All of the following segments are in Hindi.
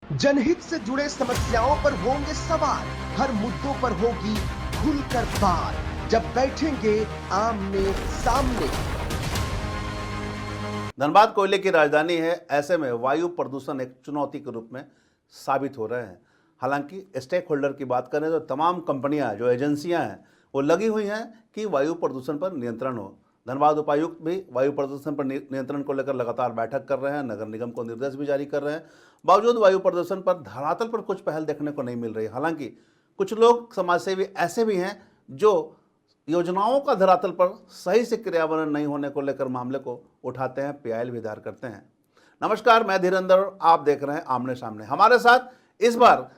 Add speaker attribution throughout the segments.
Speaker 1: जनहित से जुड़े समस्याओं पर होंगे सवाल, हर मुद्दों पर होगी खुलकर बात, जब बैठेंगे आमने सामने।
Speaker 2: धनबाद कोयले की राजधानी है, ऐसे में वायु प्रदूषण एक चुनौती के रूप में साबित हो रहे हैं। हालांकि स्टेक होल्डर की बात करें तो तमाम कंपनियां, जो एजेंसियां हैं, वो लगी हुई हैं कि वायु प्रदूषण पर नियंत्रण हो। धनबाद उपायुक्त भी वायु प्रदूषण पर नियंत्रण को लेकर लगातार बैठक कर रहे हैं, नगर निगम को निर्देश भी जारी कर रहे हैं। बावजूद वायु प्रदूषण पर धरातल पर कुछ पहल देखने को नहीं मिल रही। हालांकि कुछ लोग समाजसेवी ऐसे भी हैं जो योजनाओं का धरातल पर सही से क्रियान्वयन नहीं होने को लेकर मामले को उठाते हैं, पीआईएल भी दायर करते हैं। नमस्कार, मैं धीरेंद्र, आप देख रहे हैं आमने सामने। हमारे साथ इस बार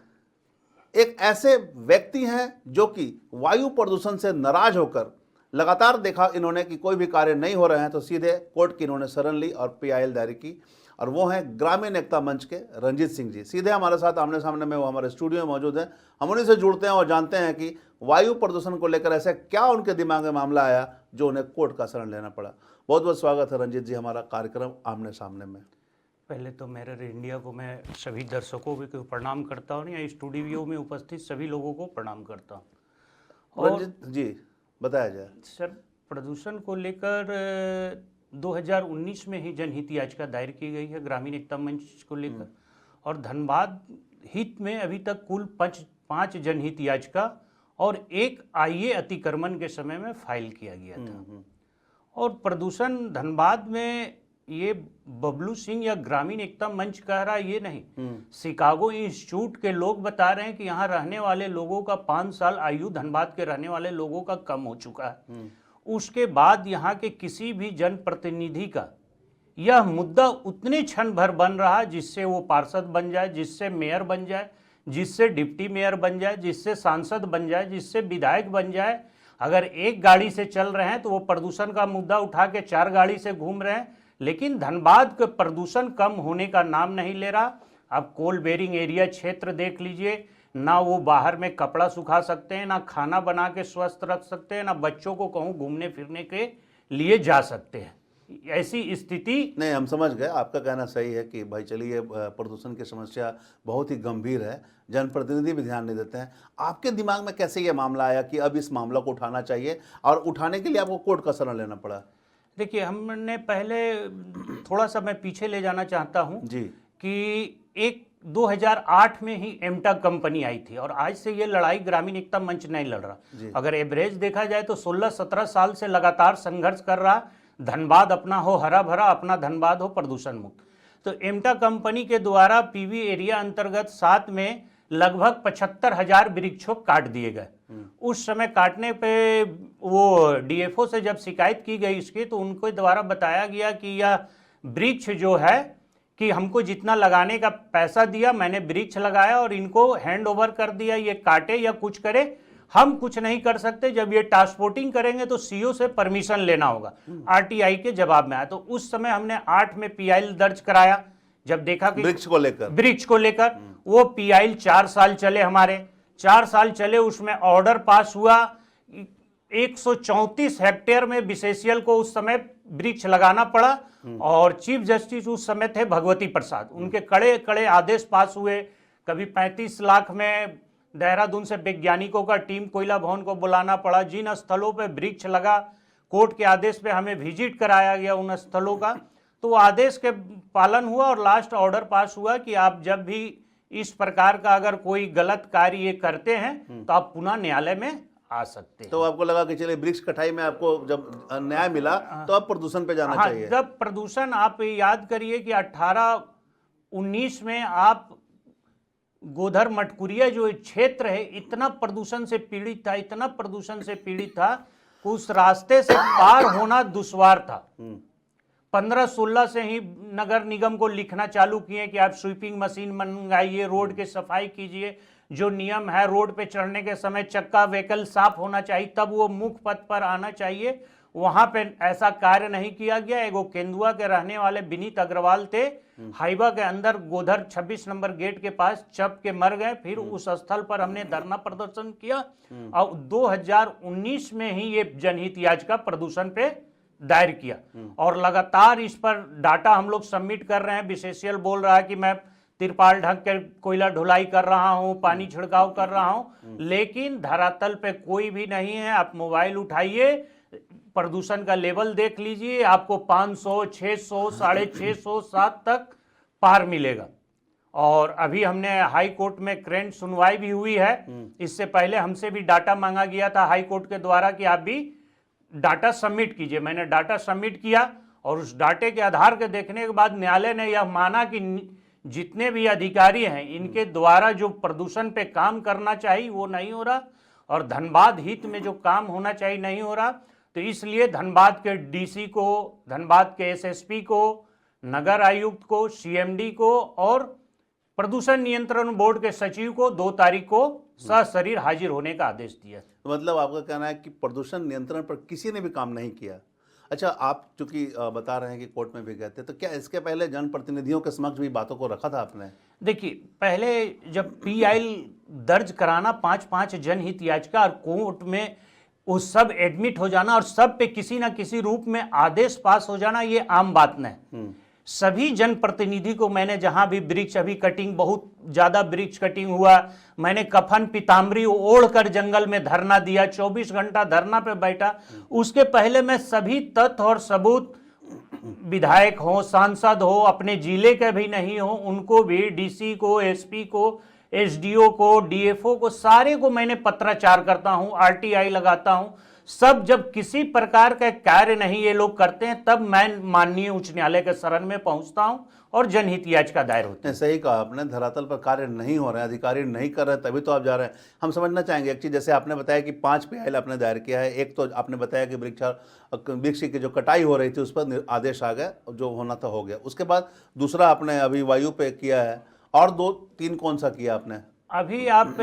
Speaker 2: एक ऐसे व्यक्ति हैं जो कि वायु प्रदूषण से नाराज होकर लगातार देखा इन्होंने कि कोई भी कार्य नहीं हो रहे हैं, तो सीधे कोर्ट की इन्होंने शरण ली और पीआईएल दायर की, और वो हैं ग्रामीण एकता मंच के रंजीत सिंह जी। सीधे हमारे साथ आमने सामने में वो हमारे स्टूडियो में मौजूद हैं। हम उन्हीं से जुड़ते हैं और जानते हैं कि वायु प्रदूषण को लेकर ऐसा क्या उनके दिमाग में मामला आया जो उन्हें कोर्ट का शरण लेना पड़ा। बहुत बहुत स्वागत है रंजीत जी हमारा कार्यक्रम आमने सामने में।
Speaker 3: पहले तो मिरर इंडिया को मैं सभी दर्शकों को प्रणाम करता हूँ, या स्टूडियो में उपस्थित सभी लोगों को प्रणाम करता हूँ।
Speaker 2: रंजीत जी, बताया जाए।
Speaker 3: सर, प्रदूषण को लेकर 2019 में ही जनहित याचिका दायर की गई है ग्रामीण एकता मंच को लेकर, और धनबाद हित में अभी तक कुल 5 जनहित याचिका और 1 आईए अतिक्रमण के समय में फाइल किया गया था। और प्रदूषण धनबाद में ये बबलू सिंह या ग्रामीण एकता मंच कह रहा है, ये नहीं, शिकागो इंस्टीट्यूट के लोग बता रहे हैं कि यहाँ रहने वाले लोगों का 5 साल आयु धनबाद के रहने वाले लोगों का कम हो चुका है। उसके बाद यहाँ के किसी भी जनप्रतिनिधि का यह मुद्दा उतने क्षण भर बन रहा जिससे वो पार्षद बन जाए, जिससे मेयर बन जाए, जिससे डिप्टी मेयर बन जाए, जिससे सांसद बन जाए, जिससे विधायक बन जाए। अगर एक गाड़ी से चल रहे हैं तो वो प्रदूषण का मुद्दा उठा के 4 गाड़ी से घूम रहे हैं, लेकिन धनबाद का प्रदूषण कम होने का नाम नहीं ले रहा। अब कोल बेरिंग एरिया क्षेत्र देख लीजिए, ना वो बाहर में कपड़ा सुखा सकते हैं, ना खाना बना के स्वस्थ रख सकते हैं, ना बच्चों को कहूँ घूमने फिरने के लिए जा सकते हैं। ऐसी स्थिति
Speaker 2: नहीं, हम समझ गए, आपका कहना सही है कि भाई चलिए प्रदूषण की समस्या बहुत ही गंभीर है, जनप्रतिनिधि भी ध्यान नहीं देते हैं। आपके दिमाग में कैसे ये मामला आया कि अब इस मामला को उठाना चाहिए, और उठाने के लिए आपको कोर्ट का शरण लेना पड़ा?
Speaker 3: देखिए, हमने पहले थोड़ा सा मैं पीछे ले जाना चाहता हूं
Speaker 2: जी
Speaker 3: कि 2008 में ही एमटा कंपनी आई थी, और आज से ये लड़ाई ग्रामीण एकता मंच नहीं लड़ रहा। अगर एवरेज देखा जाए तो 16-17 साल से लगातार संघर्ष कर रहा, धनबाद अपना हो हरा भरा, अपना धनबाद हो प्रदूषण मुक्त। तो एमटा कंपनी के द्वारा पीवी एरिया अंतर्गत 7 में लगभग 75,000 वृक्षों काट दिए गए। उस समय काटने पे वो डीएफओ से जब शिकायत की गई इसकी, तो उनको द्वारा बताया गया कि यह वृक्ष जो है कि हमको जितना लगाने का पैसा दिया, मैंने वृक्ष लगाया और इनको हैंड ओवर कर दिया, ये काटे या कुछ करे, हम कुछ नहीं कर सकते। जब ये ट्रांसपोर्टिंग करेंगे तो सीओ से परमिशन लेना होगा। आरटीआई के जवाब में आया। तो उस समय हमने 8 में पीआईएल दर्ज कराया। जब देखा कि वृक्ष को लेकर वो पीआईएल 4 साल चले, हमारे 4 साल चले, उसमें ऑर्डर पास हुआ। 134 हेक्टेयर में बीसीसीएल को उस समय वृक्ष लगाना पड़ा, और चीफ जस्टिस उस समय थे भगवती प्रसाद, उनके कड़े कड़े आदेश पास हुए। कभी 35 लाख में देहरादून से वैज्ञानिकों का टीम कोयला भवन को बुलाना पड़ा। जिन स्थलों पे वृक्ष लगा, कोर्ट के आदेश पे हमें विजिट कराया गया उन स्थलों का, तो आदेश के पालन हुआ, और लास्ट ऑर्डर पास हुआ कि आप जब भी इस प्रकार का अगर कोई गलत कार्य ये करते हैं तो आप पुनः न्यायालय में आ सकते हैं।
Speaker 2: तो आपको लगा कि चलिए वृक्ष कटाई में आपको जब न्याय मिला तो अब प्रदूषण पे जाना चाहिए।
Speaker 3: जब प्रदूषण, आप याद करिए कि 18-19 में आप गोधर मटकुरिया जो क्षेत्र है इतना प्रदूषण से पीड़ित था, इतना प्रदूषण से पीड़ित था, उस रास्ते से पार होना दुश्वार था। 15-16 से ही नगर निगम को लिखना चालू किए कि आप स्वीपिंग मशीन मंगाइए, रोड के सफाई कीजिए, जो नियम है रोड पे चढ़ने के समय चक्का व्हीकल साफ होना चाहिए, तब वो मुख्य पथ पर आना चाहिए। वहां पे ऐसा कार्य नहीं किया गया। एगो केंदुआ के रहने वाले विनीत अग्रवाल थे, हाइवा के अंदर गोधर 26 नंबर गेट के पास चप के मर गए। फिर उस स्थल पर हमने धरना प्रदर्शन किया, और 2019 में ही ये जनहित याचिका प्रदूषण पे दायर किया, और लगातार इस पर डाटा हम लोग सबमिट कर रहे हैं। बीसीसीएल बोल रहा है कि मैं तिरपाल ढक के कोयला ढुलाई कर रहा हूं, पानी छिड़काव कर रहा हूं, लेकिन धरातल पे कोई भी नहीं है। आप मोबाइल उठाइए, प्रदूषण का लेवल देख लीजिए, आपको 500, 600, 650, 7 तक पार मिलेगा। और अभी हमने हाई कोर्ट में करंट सुनवाई भी हुई है। इससे पहले हमसे भी डाटा मांगा गया था हाई कोर्ट के द्वारा कि आप भी डाटा सबमिट कीजिए। मैंने डाटा सबमिट किया और उस डाटे के आधार के देखने के बाद न्यायालय ने यह माना कि जितने भी अधिकारी हैं इनके द्वारा जो प्रदूषण पे काम करना चाहिए वो नहीं हो रहा, और धनबाद हित में जो काम होना चाहिए नहीं हो रहा। तो इसलिए धनबाद के डीसी को, धनबाद के एसएसपी को, नगर आयुक्त को, सीएमडी को और प्रदूषण नियंत्रण बोर्ड के सचिव को 2 तारीख को सशरीर हाजिर होने का आदेश दिया।
Speaker 2: मतलब आपका कहना है कि प्रदूषण नियंत्रण पर किसी ने भी काम नहीं किया। अच्छा, आप चूंकि बता रहे हैं कि कोर्ट में भी गए थे, तो क्या इसके पहले जनप्रतिनिधियों के समक्ष भी बातों को रखा था आपने?
Speaker 3: देखिए, पहले जब पीआई दर्ज कराना 5-5 जनहित याचिका और कोर्ट में वो सब एडमिट हो जाना और सब पे किसी ना किसी रूप में आदेश पास हो जाना, ये आम बात नहीं। सभी जनप्रतिनिधि को मैंने जहां भी वृक्ष, अभी कटिंग बहुत ज्यादा वृक्ष कटिंग हुआ, मैंने कफन पीताम्बरी ओढ़कर जंगल में धरना दिया, 24 घंटा धरना पे बैठा। उसके पहले मैं सभी तथ्य और सबूत, विधायक हो, सांसद हो, अपने जिले के भी नहीं हो, उनको भी, डीसी को, एसपी को, एसडीओ को, डीएफओ को, सारे को मैंने पत्राचार करता हूं, आरटीआई लगाता हूं। सब जब किसी प्रकार का कार्य नहीं ये लोग करते हैं तब मैं माननीय उच्च न्यायालय के शरण में पहुंचता हूं और जनहित याचिका दायर होती है।
Speaker 2: सही कहा आपने, धरातल पर कार्य नहीं हो रहे हैं, अधिकारी नहीं कर रहे हैं, तभी तो आप जा रहे हैं। हम समझना चाहेंगे एक चीज़, जैसे आपने बताया कि 5 पीआई आपने दायर किया है। एक तो आपने बताया कि वृक्ष की जो कटाई हो रही थी उस पर आदेश आ गया, जो होना था हो गया। उसके बाद दूसरा आपने अभी वायु पे किया है, और 2-3 कौन सा किया आपने?
Speaker 3: अभी आप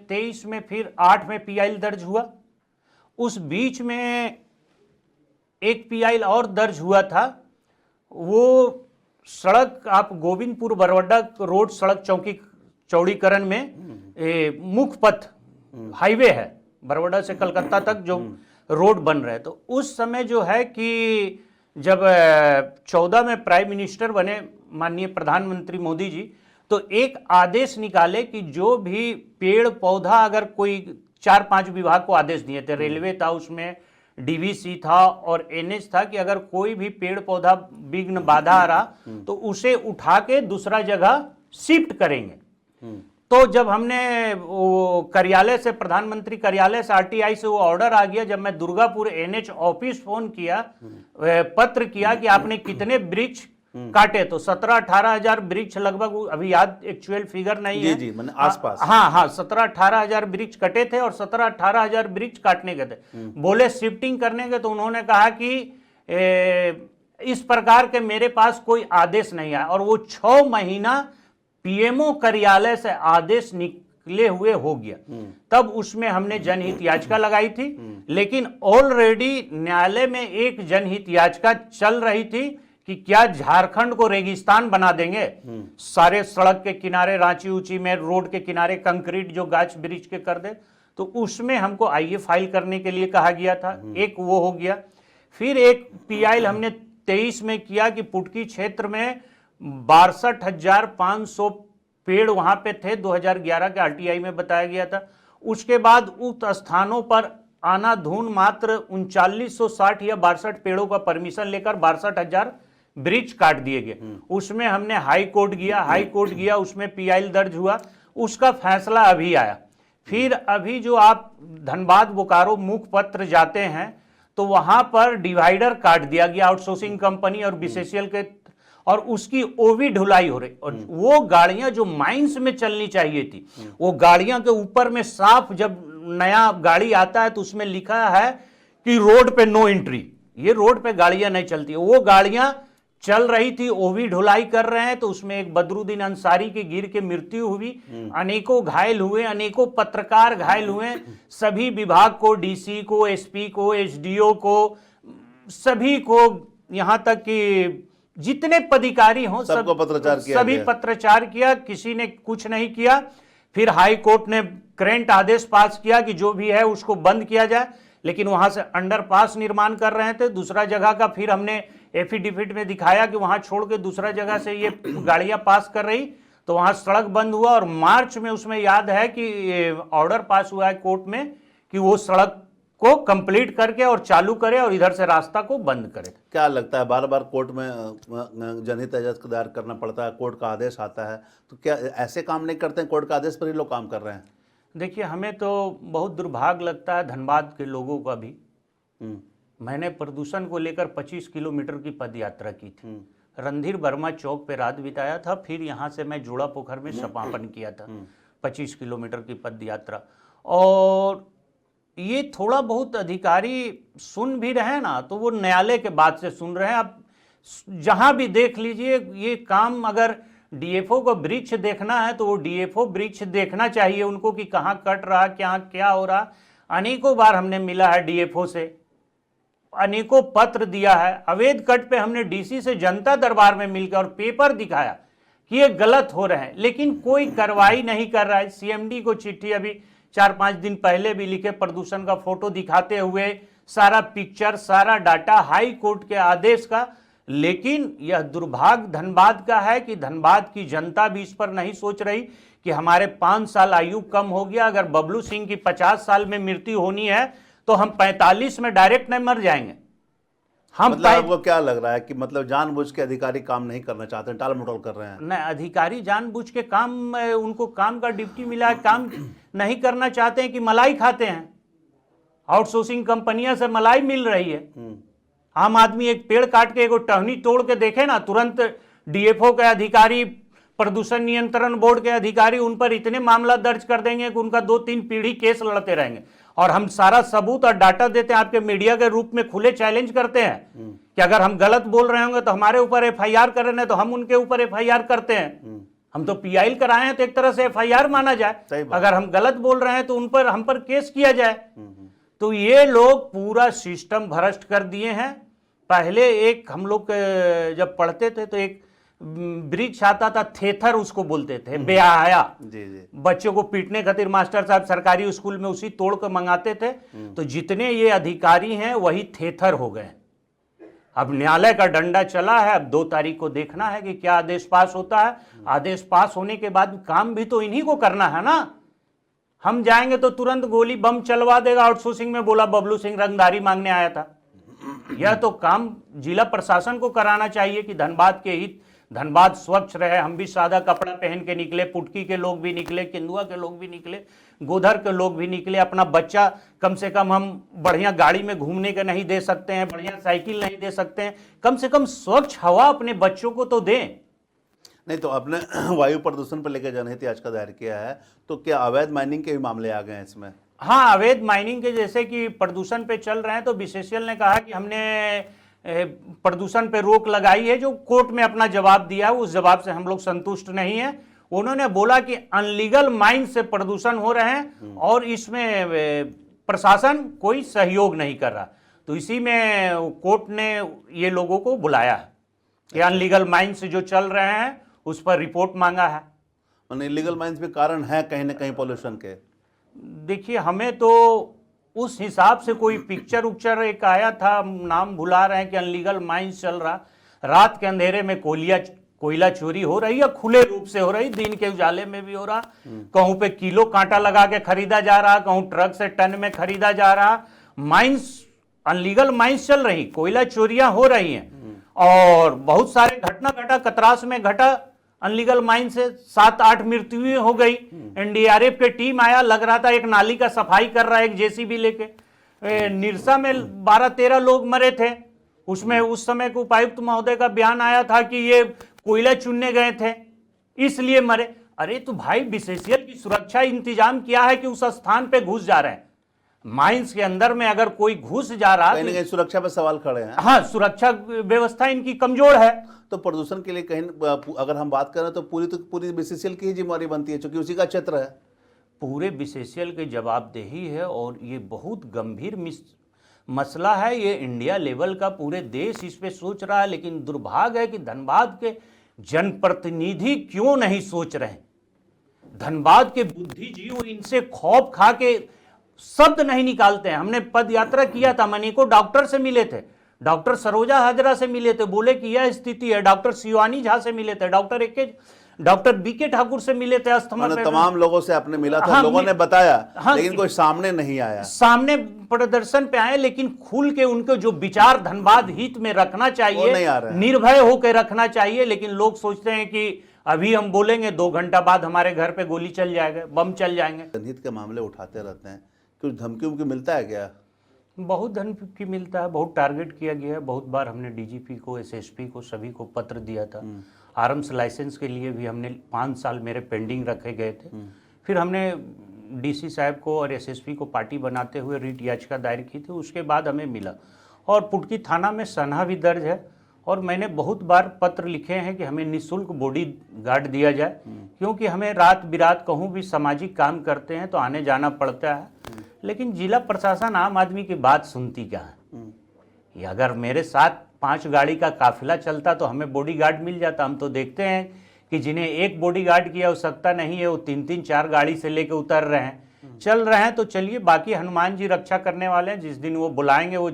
Speaker 3: 23 में फिर 8 में पीआई दर्ज हुआ। उस बीच में एक पीआई और दर्ज हुआ था, वो सड़क, आप गोविंदपुर बरवड्डा रोड सड़क चौड़ीकरण में मुख्य पथ हाईवे है, बरवड्डा से कलकत्ता तक जो रोड बन रहे, तो उस समय जो है कि जब 14 में प्राइम मिनिस्टर बने माननीय प्रधानमंत्री मोदी जी, तो एक आदेश निकाले कि जो भी पेड़ पौधा, अगर कोई 4-5 विभाग को आदेश दिए थे, रेलवे था उसमें, डीवीसी था और एनएच था, कि अगर कोई भी पेड़ पौधा विघ्न बाधा आ रहा तो उसे उठा के दूसरा जगह शिफ्ट करेंगे। तो जब हमने वो कार्यालय से, प्रधानमंत्री कार्यालय से, आरटीआई से वो ऑर्डर आ गया, जब मैं दुर्गापुर एनएच ऑफिस फोन किया, पत्र किया कि आपने कितने वृक्ष काटे, तो 17-18 हजार वृक्ष लगभग, अभी याद एक्चुअल फिगर नहीं है
Speaker 2: जी, मैंने आसपास,
Speaker 3: हाँ 17-18 हजार वृक्ष कटे थे और 17-18 हजार वृक्ष काटने के थे। बोले शिफ्टिंग करने के, तो उन्होंने कहा कि इस प्रकार के मेरे पास कोई आदेश नहीं आया, और वो 6 महीना पीएमओ कार्यालय से आदेश निकले हुए हो गया। तब उसमें हमने जनहित याचिका लगाई थी, लेकिन ऑलरेडी न्यायालय में एक जनहित याचिका चल रही थी कि क्या झारखंड को रेगिस्तान बना देंगे, सारे सड़क के किनारे, रांची ऊंची में रोड के किनारे कंक्रीट जो गाछ वृक्ष के कर दे। तो उसमें हमको आईए फाइल करने के लिए कहा गया था, एक वो हो गया। फिर एक पीआई हमने 23 में किया कि पुटकी क्षेत्र में 62,500 पेड़ वहां पे थे, 2011 के आरटीआई में बताया गया था। उसके बाद उक्त स्थानों पर आनाधून मात्र 3960 या 62 पेड़ों का परमिशन लेकर 62,000 वृक्ष काट दिए गए। उसमें हमने हाई कोर्ट गया, उसमें पीआई दर्ज हुआ, उसका फैसला अभी आया। फिर अभी जो आप धनबाद बोकारो मुख्य पत्र जाते हैं तो वहां पर डिवाइडर काट दिया गया आउटसोर्सिंग कंपनी और बीसीसीएल के, और उसकी ओवी ढुलाई हो रही, और वो गाड़ियां जो माइंस में चलनी चाहिए थी, वो गाड़ियां के ऊपर में साफ, जब नया गाड़ी आता है तो उसमें लिखा है कि रोड पे नो एंट्री, ये रोड पे गाड़ियां नहीं चलती, वो गाड़ियां चल रही थी, ओवी ढुलाई कर रहे हैं। तो उसमें एक बदरुद्दीन अंसारी की गिर के मृत्यु हुई, अनेकों घायल हुए, अनेकों पत्रकार घायल हुए। सभी विभाग को, डीसी को, एसपी को, एसडीओ को, सभी को, यहां तक कि जितने पदाधिकारी हों सबको पत्रचार किया, सभी पत्रचार किया, किसी ने कुछ नहीं किया। फिर हाई कोर्ट ने करंट आदेश पास किया कि जो भी है उसको बंद किया जाए, लेकिन वहां से अंडरपास निर्माण कर रहे थे, दूसरा जगह का फिर हमने एफिडेविट में दिखाया कि वहां छोड़ के दूसरा जगह से ये गाड़ियां पास कर रही, तो वहां सड़क बंद हुआ। और मार्च में उसमें याद है कि ऑर्डर पास हुआ है कोर्ट में कि वो सड़क को कंप्लीट करके और चालू करे और इधर से रास्ता को बंद करे।
Speaker 2: क्या लगता है, बार बार कोर्ट में जनहित याचिका दायर करना पड़ता है, कोर्ट का आदेश आता है, तो क्या ऐसे काम नहीं करते हैं? कोर्ट का आदेश पर ही लोग काम कर रहे हैं।
Speaker 3: देखिए, हमें तो बहुत दुर्भाग्य लगता है धनबाद के लोगों का भी। मैंने प्रदूषण को लेकर 25 किलोमीटर की पद यात्रा की थी। रणधीर वर्मा चौक पे रात बिताया था, फिर यहाँ से मैं जोड़ा पोखर में समापन किया था 25 किलोमीटर की पद यात्रा। और ये थोड़ा बहुत अधिकारी सुन भी रहे ना, तो वो न्यायालय के बाद से सुन रहे हैं। अब जहाँ भी देख लीजिए, ये काम अगर डीएफओ को वृक्ष देखना है तो वो डीएफओ वृक्ष देखना चाहिए उनको कि कहाँ कट रहा, क्या हो रहा। अनेकों बार हमने मिला है डीएफओ से, अनेकों पत्र दिया है। अवैध कट पे हमने डीसी से जनता दरबार में मिलकर और पेपर दिखाया कि ये गलत हो रहे हैं, लेकिन कोई कार्रवाई नहीं कर रहा है। सीएमडी को चिट्ठी अभी 4-5 दिन पहले भी लिखे, प्रदूषण का फोटो दिखाते हुए, सारा पिक्चर, सारा डाटा हाई कोर्ट के आदेश का। लेकिन यह दुर्भाग्य धनबाद का है कि धनबाद की जनता भी इस पर नहीं सोच रही कि हमारे 5 साल आयु कम हो गया। अगर बबलू सिंह की 50 साल में मृत्यु होनी है तो हम 45 में डायरेक्ट नहीं मर जाएंगे। हम
Speaker 2: मतलब आपको क्या लग रहा है कि मतलब जानबूझ के अधिकारी काम नहीं करना चाहते हैं, टाल मटोल कर रहे हैं?
Speaker 3: नहीं, अधिकारी जानबूझ के काम, उनको काम का ड्यूटी मिला है, काम नहीं करना चाहते हैं कि मलाई खाते हैं। आउटसोर्सिंग कंपनियां से मलाई मिल रही है। आम आदमी एक पेड़ काट के एक टहनी तोड़ के देखे ना, तुरंत डीएफओ के अधिकारी, प्रदूषण नियंत्रण बोर्ड के अधिकारी उन पर इतने मामला दर्ज कर देंगे कि उनका 2-3 पीढ़ी केस लड़ते रहेंगे। और हम सारा सबूत और डाटा देते हैं, आपके मीडिया के रूप में खुले चैलेंज करते हैं कि अगर हम गलत बोल रहे होंगे तो हमारे ऊपर एफआईआर कर रहे हैं, तो हम उनके ऊपर एफआईआर करते हैं। हम तो पीआईएल कराए हैं तो एक तरह से एफआईआर माना जाए। अगर हम गलत बोल रहे हैं तो उन पर, हम पर केस किया जाए। तो ये लोग पूरा सिस्टम भ्रष्ट कर दिए हैं। पहले एक हम लोग जब पढ़ते थे तो एक वृक्ष आता था, थेथर उसको बोलते थे, बेहाया। बच्चों को पीटने खातिर मास्टर साहब सरकारी स्कूल में उसी तोड़ कर मंगाते थे। तो जितने ये अधिकारी हैं वही थेथर हो गए। अब न्यायालय का डंडा चला है, अब 2 तारीख को देखना है कि क्या आदेश पास होता है। आदेश पास होने के बाद काम भी तो इन्हीं को करना है ना। हम जाएंगे तो तुरंत गोली बम चलवा देगा। आउटसोर्सिंग में बोला बबलू सिंह रंगदारी मांगने आया था। यह तो काम जिला प्रशासन को कराना चाहिए कि धनबाद के हित, धनबाद स्वच्छ रहे। हम भी सादा कपड़ा पहन के निकले, पुटकी के लोग भी निकले, केंदुआ के लोग भी निकले, गोधर के लोग भी निकले। अपना बच्चा कम से कम हम बढ़िया गाड़ी में घूमने के नहीं दे सकते हैं, बढ़िया साइकिल नहीं दे सकते हैं, कम से कम स्वच्छ हवा अपने बच्चों को तो दें।
Speaker 2: नहीं तो आपने वायु प्रदूषण पर लेकर जनहित याचिका दायर किया है, तो क्या अवैध माइनिंग के भी मामले आ गए हैं इसमें?
Speaker 3: हाँ, अवैध माइनिंग के जैसे कि प्रदूषण पे चल रहे हैं, तो बीसीसीएल ने कहा कि हमने प्रदूषण पे रोक लगाई है। जो कोर्ट में अपना जवाब दिया है उस जवाब से हम लोग संतुष्ट नहीं है। उन्होंने बोला कि अनलीगल माइन से प्रदूषण हो रहे हैं और इसमें प्रशासन कोई सहयोग नहीं कर रहा। तो इसी में कोर्ट ने ये लोगों को बुलाया है कि अनलीगल माइन से जो चल रहे हैं उस पर रिपोर्ट मांगा है।
Speaker 2: इलीगल माइंस भी कारण है कहीं ना कहीं पोल्यूशन के।
Speaker 3: देखिए, हमें तो उस हिसाब से कोई पिक्चर उक्चर एक आया था, नाम भुला रहे हैं, कि अनलीगल माइंस चल रहा, रात के अंधेरे में कोयला चोरी हो रही है, खुले रूप से हो रही, दिन के उजाले में भी हो रहा। कहूं पे किलो कांटा लगा के खरीदा जा रहा, कहूं ट्रक से टन में खरीदा जा रहा। माइंस, अनलीगल माइंस चल रही, कोयला चोरियां हो रही हैं। और बहुत सारे घटना घटा, कतरास में घटा अनलीगल माइन से 7-8 मृत्यु हो गई। एनडीआरएफ के टीम आया, लग रहा था एक नाली का सफाई कर रहा है एक जेसीबी लेके। निरसा में 12-13 लोग मरे थे। उसमें उस समय के उपायुक्त महोदय का बयान आया था कि ये कोयला चुनने गए थे इसलिए मरे। अरे तो भाई, बीसीसीएल की सुरक्षा इंतजाम किया है कि उस स्थान पे घुस जा रहे हैं। माइंस के अंदर में अगर कोई घुस जा रहा
Speaker 2: है, कहीं सुरक्षा पर सवाल खड़े हैं।
Speaker 3: हाँ, सुरक्षा व्यवस्था इनकी कमजोर है।
Speaker 2: तो प्रदूषण के लिए कहीं अगर हम बात करें तो पूरी बीसीसीएल की ही जिम्मेदारी बनती है, क्योंकि उसी का क्षेत्र है।
Speaker 3: पूरे बीसीसीएल की जवाबदेही है और ये बहुत गंभीर मसला है। ये इंडिया लेवल का, पूरे देश इस पे सोच रहा है। लेकिन दुर्भाग्य है कि धनबाद के जनप्रतिनिधि क्यों नहीं सोच रहे। धनबाद के बुद्धिजीवी इनसे खौफ खा के शब्द नहीं निकालते हैं। हमने पद यात्रा किया था, अनेकों डॉक्टर से मिले थे, डॉक्टर सरोजा हाजरा से मिले थे, बोले कि यह स्थिति है। डॉक्टर शिवानी झा से मिले थे, डॉक्टर बीके ठाकुर से मिले थे, अस्थमा पे
Speaker 2: तमाम लोगों से आपने मिला था।
Speaker 3: हाँ,
Speaker 2: लोगों ने बताया,
Speaker 3: हाँ,
Speaker 2: लेकिन कोई सामने नहीं आया।
Speaker 3: सामने प्रदर्शन पे आए, लेकिन खुल के उनको जो विचार धनबाद हित में रखना
Speaker 2: वो नहीं
Speaker 3: चाहिए,
Speaker 2: आ रहा है।
Speaker 3: निर्भय होकर रखना चाहिए। लेकिन लोग सोचते हैं कि अभी हम बोलेंगे 2 घंटा बाद हमारे घर पे गोली चल जाएगा, बम चल जाएंगे।
Speaker 2: जनहित के मामले उठाते रहते हैं, कुछ धमकी उमकी मिलता है क्या?
Speaker 3: बहुत धमकी मिलता है, बहुत टारगेट किया गया है। बहुत बार हमने डीजीपी को, एसएसपी को, सभी को पत्र दिया था। आर्म्स लाइसेंस के लिए भी हमने 5 साल मेरे पेंडिंग रखे गए थे। फिर हमने डीसी साहब को और एसएसपी को पार्टी बनाते हुए रीट याचिका दायर की थी। उसके बाद हमें मिला, और पुटकी थाना में सनहा भी दर्ज है। और मैंने बहुत बार पत्र लिखे हैं कि हमें निःशुल्क बॉडी गार्ड दिया जाए, क्योंकि हमें रात बिरात कहूँ भी सामाजिक काम करते हैं तो आने जाना पड़ता है। लेकिन जिला प्रशासन आम आदमी की बात सुनती क्या है? ये अगर मेरे साथ 5 गाड़ी का काफिला चलता तो हमें बॉडीगार्ड मिल जाता। हम तो देखते हैं कि जिन्हें एक बॉडीगार्ड की आवश्यकता नहीं है, वो 3-3 4 गाड़ी से लेके उतर रहे हैं, चल रहे हैं। तो चलिए, बाकी हनुमान जी रक्षा करने वाले हैं, जिस दिन वो बुलाएंगे वो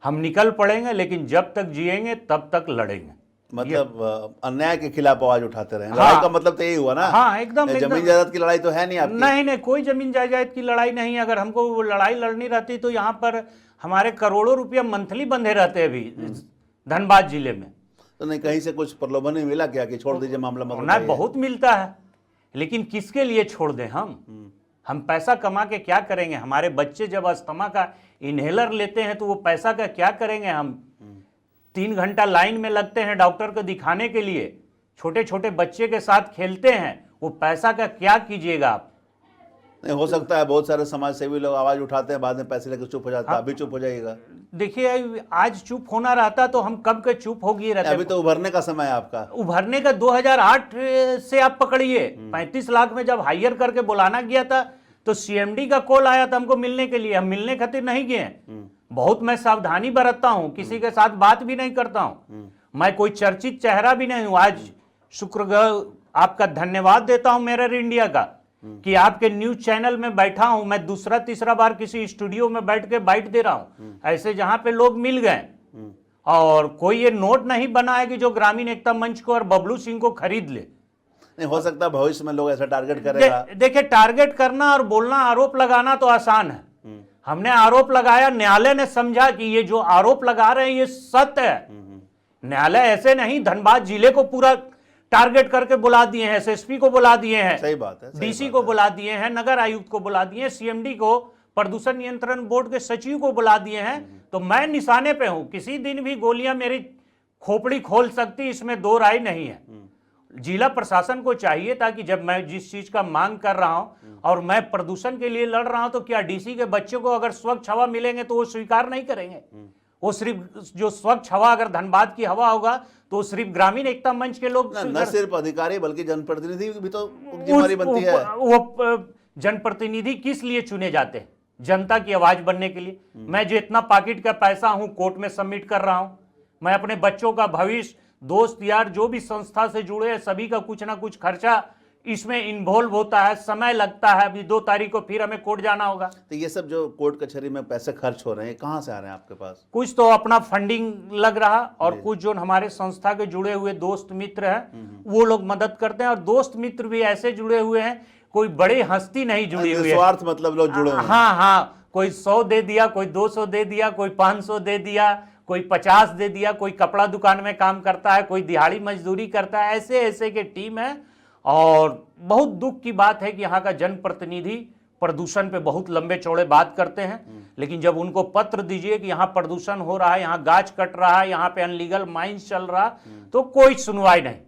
Speaker 3: हम निकल पड़ेंगे, लेकिन जब तक जिएंगे तब तक लड़ेंगे।
Speaker 2: मतलब अन्याय के खिलाफ आवाज उठाते रहे।
Speaker 3: हाँ,
Speaker 2: लड़ाई का मतलब तो यही हुआ ना?
Speaker 3: हाँ, एकदम
Speaker 2: जमीन जायदाद की लड़ाई तो है नहीं आपकी?
Speaker 3: नहीं, कोई जमीन जायदाद की लड़ाई नहीं। अगर हमको वो लड़ाई लड़नी रहती तो यहाँ पर हमारे करोड़ों रुपया मंथली बंधे रहते अभी धनबाद जिले में।
Speaker 2: तो नहीं, कहीं से कुछ प्रलोभन नहीं मिला क्या कि छोड़ दीजिए मामला मत
Speaker 3: ना,
Speaker 2: उठाइए?
Speaker 3: बहुत मिलता है, लेकिन किसके लिए छोड़ दें हम पैसा कमा के क्या करेंगे? हमारे बच्चे जब अस्थमा का इनहेलर लेते हैं तो वो पैसा का क्या करेंगे? हम 3 घंटा लाइन में लगते हैं डॉक्टर को दिखाने के लिए, छोटे छोटे बच्चे के साथ खेलते हैं, वो पैसा का क्या कीजिएगा आप?
Speaker 2: नहीं, हो सकता है बहुत सारे समाज सेवी लोग आवाज उठाते हैं, बाद में पैसे लेकर चुप हो जाते हैं। अभी चुप हो जाइएगा।
Speaker 3: देखिए, आज चुप होना रहता तो हम कब के चुप हो गए रहते।
Speaker 2: अभी तो उभरने का समय है आपका।
Speaker 3: उभरने का 2008 से आप पकड़िए। 35 लाख में जब हायर करके बुलाना गया था तो सीएमडी का कॉल आया था हमको मिलने के लिए। हम मिलने खातिर नहीं गए। बहुत मैं सावधानी बरतता हूं, किसी के साथ बात भी नहीं करता हूं। मैं कोई चर्चित चेहरा भी नहीं हूं। आज शुक्रगुजार आपका धन्यवाद देता हूं मेरर इंडिया का कि आपके न्यूज चैनल में बैठा हूं। मैं दूसरा तीसरा बार किसी स्टूडियो में बैठ के बाइट दे रहा हूं, ऐसे जहां पे लोग मिल गए। और कोई ये नोट नहीं बना है कि जो ग्रामीण एकता मंच को और बबलू सिंह को खरीद ले।
Speaker 2: नहीं, हो सकता है भविष्य में लोग ऐसा टारगेट करेगा।
Speaker 3: देखिए, टारगेट करना और बोलना, आरोप लगाना तो आसान है। हमने आरोप लगाया, न्यायालय ने समझा कि ये जो आरोप लगा रहे हैं ये सत्य है। न्यायालय ऐसे नहीं धनबाद जिले को पूरा टारगेट करके बुला दिए हैं, एसएसपी को बुला दिए हैं,
Speaker 2: सही बात है,
Speaker 3: डीसी को बुला दिए हैं, नगर आयुक्त को बुला दिए हैं, सीएमडी को, प्रदूषण नियंत्रण बोर्ड के सचिव को बुला दिए हैं। तो मैं निशाने पे हूं, किसी दिन भी गोलियां मेरी खोपड़ी खोल सकती, इसमें 2 राय नहीं है। जिला प्रशासन को चाहिए ताकि जब मैं जिस चीज का मांग कर रहा हूं और मैं प्रदूषण के लिए लड़ रहा हूं, तो क्या डीसी के बच्चों को अगर स्वच्छ हवा मिलेंगे तो वो स्वीकार नहीं करेंगे? वो सिर्फ जो स्वच्छ हवा अगर धनबाद की हवा होगा तो सिर्फ ग्रामीण एकता मंच के लोग
Speaker 2: न सिर्फ अधिकारी बल्कि जनप्रतिनिधि भी तो जिम्मेदारी बनती है।
Speaker 3: वो जनप्रतिनिधि किस लिए चुने जाते हैं? जनता की आवाज बनने के लिए। मैं जो इतना पॉकेट का पैसा हूं कोर्ट में सबमिट कर रहा हूं, मैं अपने बच्चों का भविष्य, दोस्त यार जो भी संस्था से जुड़े हैं सभी का कुछ ना कुछ खर्चा इसमें इन्वॉल्व होता है, समय लगता है। अभी 2 तारीख को फिर हमें कोर्ट जाना होगा।
Speaker 2: तो ये सब जो कोर्ट कचहरी में पैसे खर्च हो रहे हैं, कहाँ से आ रहे हैं आपके पास?
Speaker 3: कुछ तो अपना फंडिंग लग रहा, और कुछ जो हमारे संस्था के जुड़े हुए दोस्त मित्र हैं वो लोग मदद करते हैं। और दोस्त मित्र भी ऐसे जुड़े हुए हैं, कोई बड़ी हस्ती नहीं जुड़ी हुई है।
Speaker 2: स्वार्थ मतलब लोग जुड़े हुए हैं।
Speaker 3: हाँ, कोई 100 दे दिया, कोई 200 दे दिया, कोई 500 दे दिया, कोई 50 दे दिया, कोई कपड़ा दुकान में काम करता है, कोई दिहाड़ी मजदूरी करता है। ऐसे ऐसे के टीम है। और बहुत दुख की बात है कि यहाँ का जनप्रतिनिधि प्रदूषण पे बहुत लंबे चौड़े बात करते हैं, लेकिन जब उनको पत्र दीजिए कि यहाँ प्रदूषण हो रहा है, यहाँ गाछ कट रहा है, यहाँ पे अनलीगल माइंस चल रहा, तो कोई सुनवाई नहीं।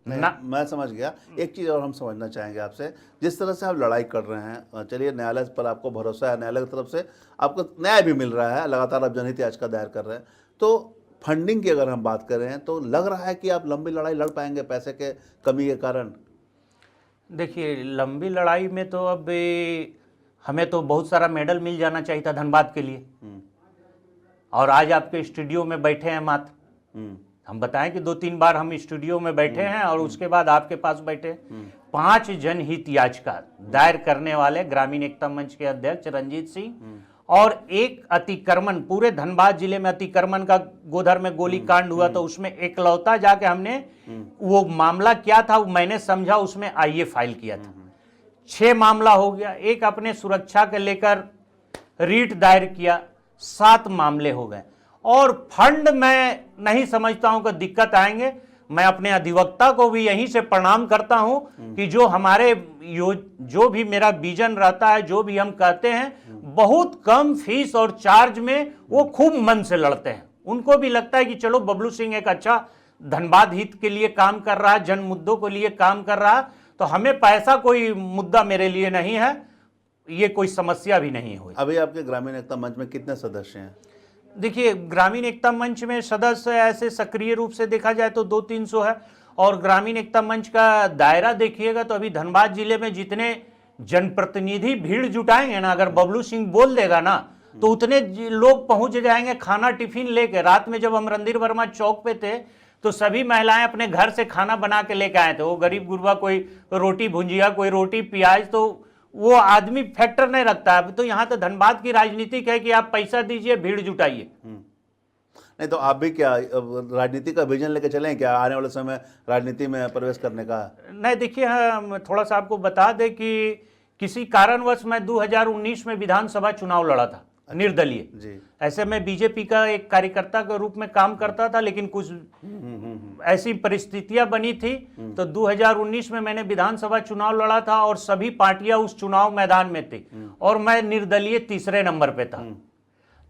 Speaker 2: मैं समझ गया। एक चीज़ और हम समझना चाहेंगे आपसे, जिस तरह से आप लड़ाई कर रहे हैं, चलिए न्यायालय पर आपको भरोसा है, न्यायालय की तरफ से आपको न्याय भी मिल रहा है, लगातार आप जनहित याचिका दायर कर रहे हैं, तो फंडिंग की अगर हम बात करें तो लग रहा है कि आप लंबी लड़ाई लड़ पाएंगे पैसे के कमी के कारण?
Speaker 3: देखिए, लंबी लड़ाई में तो अब हमें तो बहुत सारा मेडल मिल जाना चाहिए था धनबाद के लिए, और आज आपके स्टूडियो में बैठे हैं मात्र। हम बताएं कि 2-3 बार हम स्टूडियो में बैठे हैं और उसके बाद आपके पास बैठे। 5 जनहित याचिका दायर करने वाले ग्रामीण एकता मंच के अध्यक्ष रंजीत सिंह और एक अतिक्रमण, पूरे धनबाद जिले में अतिक्रमण का गोधर में गोली कांड हुआ तो उसमें एकलौता जाके हमने वो मामला क्या था वो मैंने समझा, उसमें आईए फाइल किया था। 6 मामला हो गया। एक अपने सुरक्षा के लेकर रीट दायर किया, 7 मामले हो गए। और फंड मैं नहीं समझता हूं कि दिक्कत आएंगे। मैं अपने अधिवक्ता को भी यहीं से प्रणाम करता हूं कि जो हमारे जो भी मेरा विजन रहता है, जो भी हम कहते हैं, बहुत कम फीस और चार्ज में वो खूब मन से लड़ते हैं। उनको भी लगता है कि चलो बबलू सिंह एक अच्छा धनबाद हित के लिए काम कर रहा है, जन मुद्दों के लिए काम कर रहा है, तो हमें पैसा कोई मुद्दा मेरे लिए नहीं है, ये कोई समस्या भी नहीं हुई।
Speaker 2: अभी आपके ग्रामीण एकता मंच में कितने सदस्य हैं?
Speaker 3: देखिए, ग्रामीण एकता मंच में सदस्य ऐसे सक्रिय रूप से देखा जाए तो 200-300 है। और ग्रामीण एकता मंच का दायरा देखिएगा तो अभी धनबाद जिले में जितने जनप्रतिनिधि भीड़ जुटाएंगे ना, अगर बबलू सिंह बोल देगा ना तो उतने लोग पहुंच जाएंगे खाना टिफिन लेके। रात में जब हम रणधीर वर्मा चौक पे थे तो सभी महिलाएं अपने घर से खाना बना के लेके आए थे। वो गरीब गुरबा, कोई रोटी भुंजिया, कोई रोटी प्याज, तो वो आदमी फैक्टर नहीं रखता है। तो यहाँ तो धनबाद की राजनीति है कि आप पैसा दीजिए, भीड़ जुटाइए।
Speaker 2: नहीं तो आप भी क्या राजनीति का विजन लेके चलें क्या, आने वाले समय राजनीति में प्रवेश करने का?
Speaker 3: नहीं, देखिए, हम थोड़ा सा आपको बता दें कि किसी कारणवश मैं 2019 में विधानसभा चुनाव लड़ा था, निर्दलीय जी। ऐसे मैं बीजेपी का एक कार्यकर्ता के रूप में काम करता था, लेकिन कुछ ऐसी परिस्थितियां बनी थी तो 2019 में मैंने विधानसभा चुनाव लड़ा था और सभी पार्टियां उस चुनाव मैदान में थी और मैं निर्दलीय तीसरे नंबर पे था।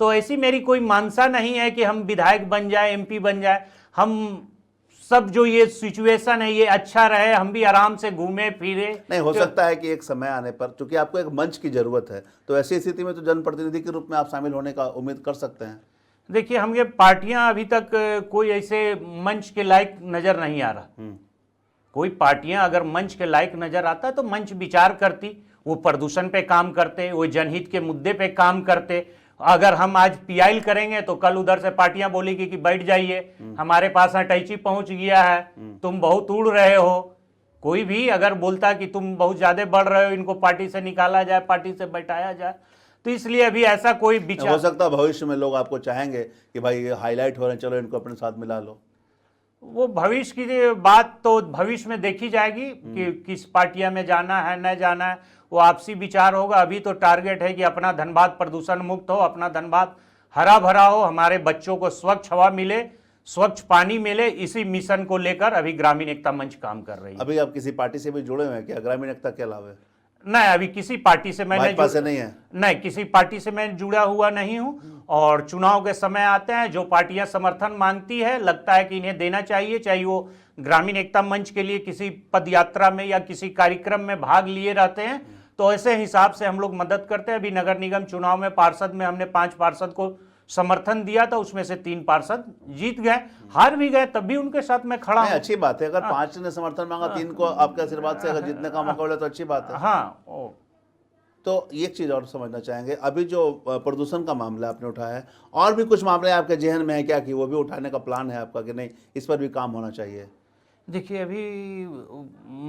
Speaker 3: तो ऐसी मेरी कोई मानसा नहीं है कि हम विधायक बन जाए, एमपी बन जाए। हम सब जो ये सिचुएशन है ये अच्छा रहे, हम भी आराम से घूमे फिरे।
Speaker 2: नहीं, हो सकता है कि एक समय आने पर, चूंकि आपको एक मंच की जरूरत है, तो ऐसी स्थिति में तो जनप्रतिनिधि के रूप में आप शामिल होने का उम्मीद कर सकते हैं।
Speaker 3: देखिए, हम ये पार्टियां अभी तक कोई ऐसे मंच के लायक नजर नहीं आ रहा। कोई पार्टियां अगर मंच के लायक नजर आता तो मंच विचार करती, वो प्रदूषण पे काम करते, वो जनहित के मुद्दे पे काम करते। अगर हम आज पीआईएल करेंगे तो कल उधर से पार्टियां बोलेगी कि बैठ जाइए, हमारे पास अटैची पहुंच गया है, तुम बहुत उड़ रहे हो। कोई भी अगर बोलता कि तुम बहुत ज्यादा बढ़ रहे हो, इनको पार्टी से निकाला जाए, पार्टी से बैठाया जाए। तो इसलिए अभी ऐसा कोई विचार,
Speaker 2: हो सकता है भविष्य में लोग आपको चाहेंगे कि भाई ये हाईलाइट हो रहे हैं, चलो इनको अपने साथ मिला लो।
Speaker 3: वो भविष्य की बात तो भविष्य में देखी जाएगी कि किस पार्टियां में जाना है, न जाना है, वो आपसी विचार होगा। अभी तो टारगेट है कि अपना धनबाद प्रदूषण मुक्त हो, अपना धनबाद हरा भरा हो, हमारे बच्चों को स्वच्छ हवा मिले, स्वच्छ पानी मिले। इसी मिशन को लेकर अभी ग्रामीण एकता मंच काम कर रही है।
Speaker 2: अभी आप किसी पार्टी से भी जुड़े हुए हैं क्या, ग्रामीण एकता के अलावा?
Speaker 3: नहीं, अभी किसी पार्टी से मैंने
Speaker 2: नहीं है।
Speaker 3: नहीं, किसी पार्टी से मैं जुड़ा हुआ नहीं हूं। और चुनाव के समय आते हैं, जो पार्टियां समर्थन मांगती है, लगता है कि इन्हें देना चाहिए, चाहे वो ग्रामीण एकता मंच के लिए किसी पद यात्रा में या किसी कार्यक्रम में भाग लिए रहते हैं, तो ऐसे हिसाब से हम लोग मदद करते हैं। अभी नगर निगम चुनाव में पार्षद में हमने 5 पार्षद को समर्थन दिया था, उसमें से 3 पार्षद जीत गए, हार भी गए, तब भी उनके साथ मैं खड़ा हूं।
Speaker 2: अच्छी बात है, अगर 5 ने समर्थन मांगा, 3 को आपके आशीर्वाद से अगर जीतने का मौका मिला तो अच्छी बात है।
Speaker 3: हाँ।
Speaker 2: तो एक चीज और समझना चाहेंगे, अभी जो प्रदूषण का मामला आपने उठाया है, और भी कुछ मामले आपके जहन में है क्या कि वो भी उठाने का प्लान है आपका कि नहीं इस पर भी काम होना चाहिए?
Speaker 3: देखिए, अभी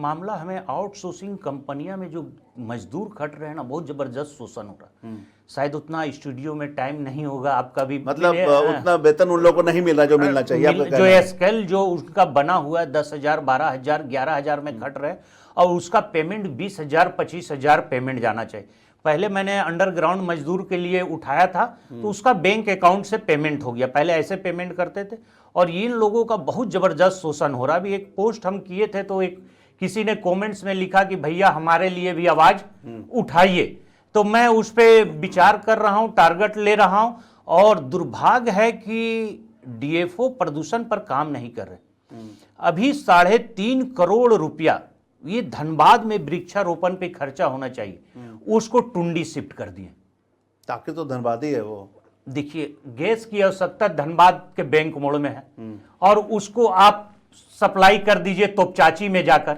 Speaker 3: मामला हमें आउटसोर्सिंग कंपनियां में जो मजदूर खट रहे हैं ना, बहुत जबरदस्त शोषण हो रहा है। शायद उतना स्टूडियो में टाइम नहीं होगा आपका भी,
Speaker 2: मतलब उतना वेतन उन लोगों को नहीं मिल रहा जो मिलना चाहिए।
Speaker 3: जो स्केल जो उनका बना हुआ है 10,000, 12,000, 11,000 में खट रहे, और उसका पेमेंट 20,000, 25,000 पेमेंट जाना चाहिए। पहले मैंने अंडरग्राउंड मजदूर के लिए उठाया था तो उसका बैंक अकाउंट से पेमेंट हो गया, पहले ऐसे पेमेंट करते थे। और इन लोगों का बहुत जबरदस्त शोषण हो रहा। अभी एक पोस्ट हम किए थे तो एक किसी ने कमेंट्स में लिखा कि भैया हमारे लिए भी आवाज उठाइए, तो मैं उस पर विचार कर रहा हूं, टारगेट ले रहा हूं। और दुर्भाग्य है कि डीएफओ प्रदूषण पर काम नहीं कर रहे। अभी 3.5 करोड़ रुपया ये धनबाद में वृक्षारोपण पे खर्चा होना चाहिए, उसको टुंडी शिफ्ट कर दिए।
Speaker 2: ताकि तो धनबाद ही है वो।
Speaker 3: देखिए, गैस की आवश्यकता धनबाद के बैंक मोड़ में है और उसको आप सप्लाई कर दीजिए तोपचाची में जाकर,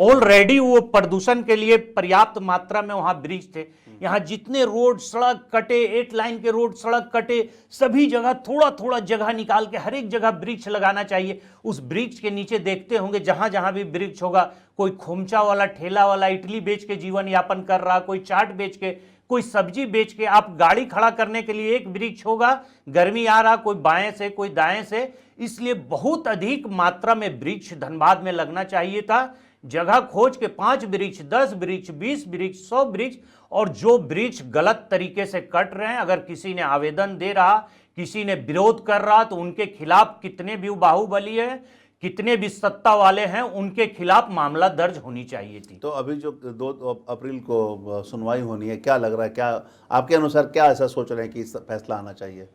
Speaker 3: ऑलरेडी वो प्रदूषण के लिए पर्याप्त मात्रा में वहां वृक्ष थे। यहाँ जितने रोड सड़क कटे, 8 लाइन के रोड सड़क कटे, सभी जगह थोड़ा थोड़ा जगह निकाल के हर एक जगह वृक्ष लगाना चाहिए। उस वृक्ष के नीचे देखते होंगे जहां जहां भी वृक्ष होगा, कोई खोमचा वाला ठेला वाला इडली बेच के जीवन यापन कर रहा, कोई चाट बेच के, कोई सब्जी बेच के, आप गाड़ी खड़ा करने के लिए एक वृक्ष होगा, गर्मी आ रहा, कोई बाएं से कोई दाएं से। इसलिए बहुत अधिक मात्रा में वृक्ष धनबाद में लगना चाहिए था। जगह खोज के 5 वृक्ष, 10 वृक्ष, 20 वृक्ष, 100 वृक्ष, और जो वृक्ष गलत तरीके से कट रहे हैं, अगर किसी ने आवेदन दे रहा, किसी ने विरोध कर रहा, तो उनके खिलाफ कितने भी बाहुबली है, कितने भी सत्ता वाले हैं, उनके खिलाफ मामला दर्ज होनी चाहिए थी।
Speaker 2: तो अभी जो 2 अप्रैल को सुनवाई होनी है, क्या लग रहा है, क्या आपके अनुसार क्या ऐसा सोच रहे हैं कि फैसला आना चाहिए?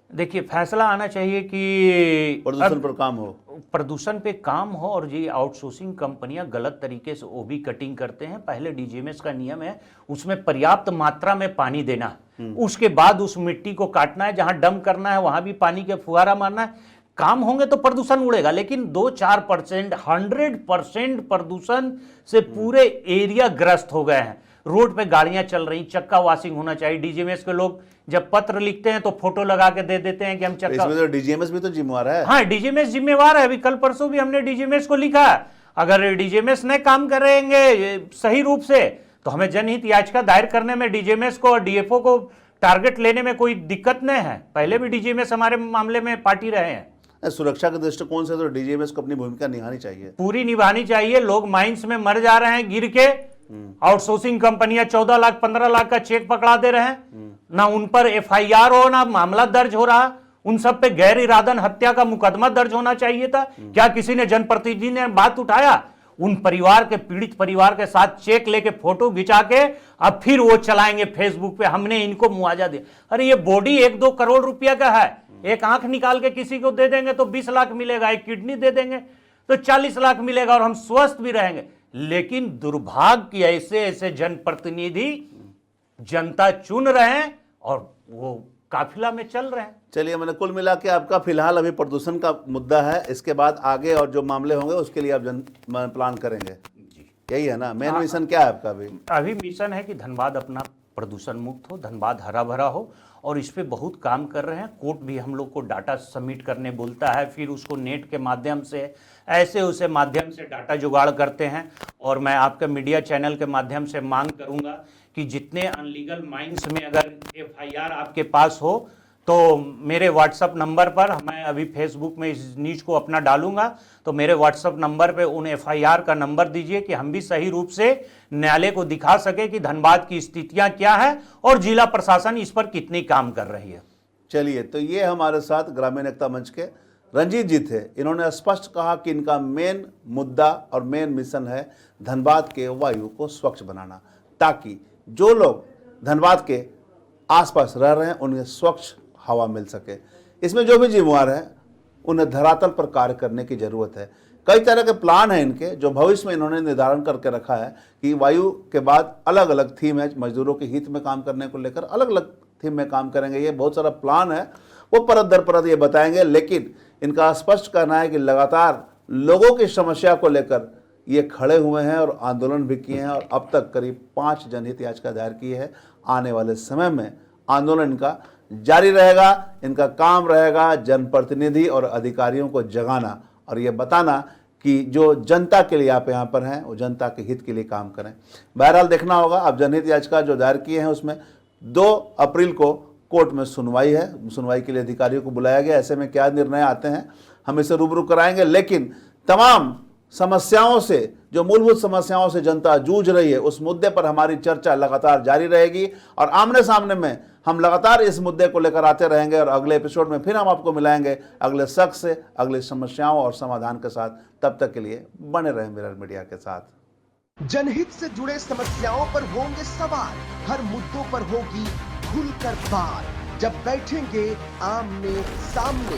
Speaker 3: देखिए, फैसला आना चाहिए कि
Speaker 2: प्रदूषण पर काम हो,
Speaker 3: प्रदूषण पे काम हो। और ये आउटसोर्सिंग कंपनियां गलत तरीके से ओबी कटिंग करते हैं। पहले डीजीएमएस का नियम है, उसमें पर्याप्त मात्रा में पानी देना, उसके बाद उस मिट्टी को काटना है, जहां डंप करना है वहां भी पानी के फुहारा मारना है। काम होंगे तो प्रदूषण उड़ेगा, लेकिन 2-4%, 100% प्रदूषण से पूरे एरिया ग्रस्त हो गए हैं। रोड पे गाड़ियां चल रही, चक्का वॉशिंग होना चाहिए। डीजीएमएस के लोग जब पत्र लिखते हैं तो फोटो लगा के दे देते हैं कि हम चक्का।
Speaker 2: इसमें तो डीजीएमएस भी तो जिम्मेवार है।
Speaker 3: हाँ, डीजीएमएस जिम्मेवार है। अभी कल परसों भी हमने डीजीएमएस को लिखा, अगर डीजीएमएस नहीं काम करेंगे सही रूप से तो हमें जनहित याचिका दायर करने में डीजीएमएस को और डीएफओ को टारगेट लेने में कोई दिक्कत नहीं है। पहले भी डीजीएमएस हमारे मामले में पार्टी रहे हैं।
Speaker 2: सुरक्षा के दृष्टिकोण से तो डीजीएमएस को अपनी भूमिका निभानी चाहिए,
Speaker 3: पूरी निभानी चाहिए। लोग माइंस में मर जा रहे हैं गिर के, आउटसोर्सिंग कंपनियां 14 लाख 15 लाख का चेक पकड़ा दे रहे हैं, ना उन पर एफआईआर हो, ना मामला दर्ज हो रहा। उन सब पे गैर इरादन हत्या का मुकदमा दर्ज होना चाहिए था। क्या किसी ने, जनप्रतिनिधि ने बात उठाया? उन परिवार के, पीड़ित परिवार के साथ चेक लेके फोटो खिंचा के अब फिर वो चलाएंगे फेसबुक पे, हमने इनको मुआवजा दिया। अरे ये बॉडी 1-2 करोड़ रुपया का है, एक आंख निकाल के किसी को दे देंगे तो 20 लाख मिलेगा, एक किडनी दे देंगे तो 40 लाख मिलेगा और हम स्वस्थ भी रहेंगे। लेकिन दुर्भाग्य कि ऐसे ऐसे जनप्रतिनिधि जनता चुन रहे हैं और वो काफिला में चल रहे हैं।
Speaker 2: चलिए, मैंने कुल मिला के आपका फिलहाल अभी प्रदूषण का मुद्दा है, इसके बाद आगे और जो मामले होंगे उसके लिए आप प्लान करेंगे जी, यही है ना? मेन मिशन क्या है आपका
Speaker 3: अभी मिशन है कि धनबाद अपना प्रदूषण मुक्त हो, धनबाद हरा भरा हो, और इस पे बहुत काम कर रहे हैं। कोर्ट भी हम लोग को डाटा सबमिट करने बोलता है, फिर उसको नेट के माध्यम से ऐसे उसे माध्यम से डाटा जुगाड़ करते हैं। और मैं आपके मीडिया चैनल के माध्यम से मांग करूंगा कि जितने अनलीगल माइंस में अगर एफआईआर आपके पास हो तो मेरे व्हाट्सएप नंबर पर, मैं अभी फेसबुक में इस न्यूज को अपना डालूंगा, तो मेरे व्हाट्सएप नंबर पे उन एफआईआर का नंबर दीजिए कि हम भी सही रूप से न्यायालय को दिखा सके कि धनबाद की स्थितियां क्या है और जिला प्रशासन इस पर कितनी काम कर रही है।
Speaker 2: चलिए, तो ये हमारे साथ ग्रामीण एकता मंच के रंजीत जी थे। इन्होंने स्पष्ट कहा कि इनका मेन मुद्दा और मेन मिशन है धनबाद के वायु को स्वच्छ बनाना, ताकि जो लोग धनबाद के आसपास रह रहे हैं उन्हें स्वच्छ हवा मिल सके। इसमें जो भी जिम्मेवार है उन्हें धरातल पर कार्य करने की जरूरत है। कई तरह के प्लान हैं इनके, जो भविष्य में इन्होंने निर्धारण करके रखा है कि वायु के बाद अलग अलग थीम है, मजदूरों के हित में काम करने को लेकर अलग अलग थीम में काम करेंगे। ये बहुत सारा प्लान है, वो परत दर परत ये बताएंगे, लेकिन इनका स्पष्ट कहना है कि लगातार लोगों की समस्या को लेकर ये खड़े हुए हैं और आंदोलन भी किए हैं, और अब तक करीब 5 जनहित याचिका दायर की है। आने वाले समय में आंदोलन इनका जारी रहेगा। इनका काम रहेगा जनप्रतिनिधि और अधिकारियों को जगाना और ये बताना कि जो जनता के लिए आप यहाँ पर हैं वो जनता के हित के लिए काम करें। बहरहाल देखना होगा। अब जनहित याचिका जो दायर किए हैं उसमें 2 अप्रैल को कोर्ट में सुनवाई है। सुनवाई के लिए अधिकारियों को बुलाया गया। ऐसे में क्या निर्णय आते हैं हम इसे रूबरू कराएंगे, लेकिन तमाम समस्याओं से, जो मूलभूत समस्याओं से जनता जूझ रही है, उस मुद्दे पर हमारी चर्चा लगातार जारी रहेगी और आमने सामने में हम लगातार इस मुद्दे को लेकर आते रहेंगे। और अगले एपिसोड में फिर हम आपको मिलाएंगे अगले शख्स से, अगले समस्याओं और समाधान के साथ। तब तक के लिए बने रहें मिरर मीडिया के साथ।
Speaker 1: जनहित से जुड़े समस्याओं पर होंगे सवाल, हर मुद्दों पर होगी खुलकर बात। जब बैठेंगे आमने सामने,